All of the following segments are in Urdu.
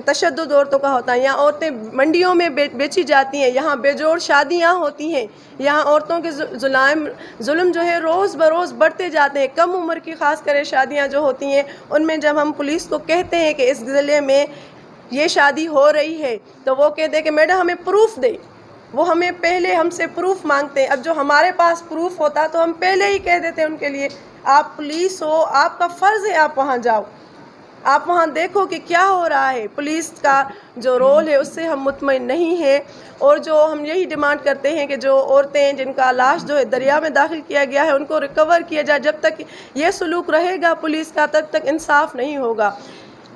تشدد عورتوں کا ہوتا ہے. یہاں عورتیں منڈیوں میں بیچی جاتی ہیں, یہاں بے جوڑ شادیاں ہوتی ہیں, یہاں عورتوں کے ظلم جو ہے روز بروز بڑھتے جاتے ہیں. کم عمر کی خاص کر شادیاں جو ہوتی ہیں, ان میں جب ہم پولیس کو کہتے ہیں کہ اس ضلع میں یہ شادی ہو رہی ہے, تو وہ کہتے ہیں کہ میڈم ہمیں پروف دے. وہ ہمیں پہلے ہم سے پروف مانگتے ہیں. اب جو ہمارے پاس پروف ہوتا تو ہم پہلے ہی کہہ دیتے ہیں ان کے لیے, آپ پولیس ہو, آپ کا فرض ہے آپ وہاں جاؤ, آپ وہاں دیکھو کہ کیا ہو رہا ہے. پولیس کا جو رول ہے اس سے ہم مطمئن نہیں ہیں, اور جو ہم یہی ڈیمانڈ کرتے ہیں کہ جو عورتیں جن کا لاش جو ہے دریا میں داخل کیا گیا ہے ان کو ریکور کیا جائے. جب تک یہ سلوک رہے گا پولیس کا تب تک انصاف نہیں ہوگا.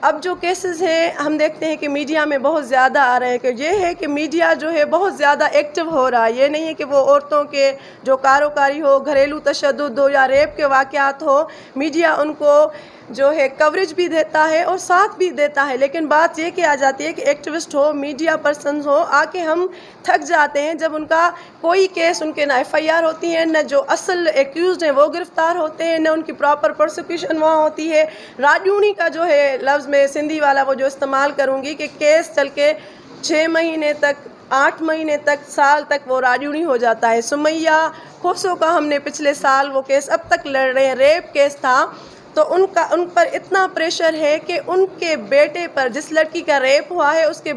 اب جو کیسز ہیں ہم دیکھتے ہیں کہ میڈیا میں بہت زیادہ آ رہے ہیں, کہ یہ ہے کہ میڈیا جو ہے بہت زیادہ ایکٹیو ہو رہا ہے. یہ نہیں ہے کہ وہ عورتوں کے جو کاروکاری ہو, گھریلو تشدد ہو یا ریپ کے واقعات ہو, میڈیا ان کو جو ہے کوریج بھی دیتا ہے اور ساتھ بھی دیتا ہے. لیکن بات یہ کہ آ جاتی ہے کہ ایکٹیوسٹ ہو, میڈیا پرسنز ہو, آ کے ہم تھک جاتے ہیں جب ان کا کوئی کیس, ان کے نہ FIR ہوتی ہے, نہ جو اصل ایکیوزڈ ہیں وہ گرفتار ہوتے ہیں, نہ ان کی پراپر پروسیکیوشن وہاں ہوتی ہے. راجونی کا جو ہے لفظ میں سندھی والا وہ جو استعمال کروں گی کہ کیس چل کے 6 مہینے تک, 8 مہینے تک, سال تک وہ راجونی ہو جاتا ہے. سمیہ کھوسو کا ہم نے پچھلے سال وہ کیس اب تک لڑ رہے ہیں, ریپ کیس تھا, تو ان پر اتنا پریشر ہے کہ ان کے بیٹے پر, جس لڑکی کا ریپ ہوا ہے اس کے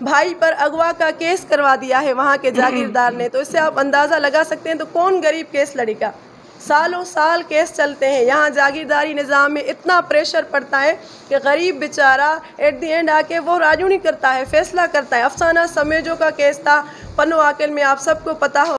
بھائی پر اغوا کا کیس کروا دیا ہے وہاں کے جاگیردار نے. تو اس سے آپ اندازہ لگا سکتے ہیں تو کون غریب کیس لڑے گا. سالوں سال کیس چلتے ہیں. یہاں جاگیرداری نظام میں اتنا پریشر پڑتا ہے کہ غریب بیچارہ ایٹ دی اینڈ آ کے وہ راجونی کرتا ہے, فیصلہ کرتا ہے. افسانہ سمیجو کا کیس تھا پنو آکل میں, آپ سب کو پتہ ہو.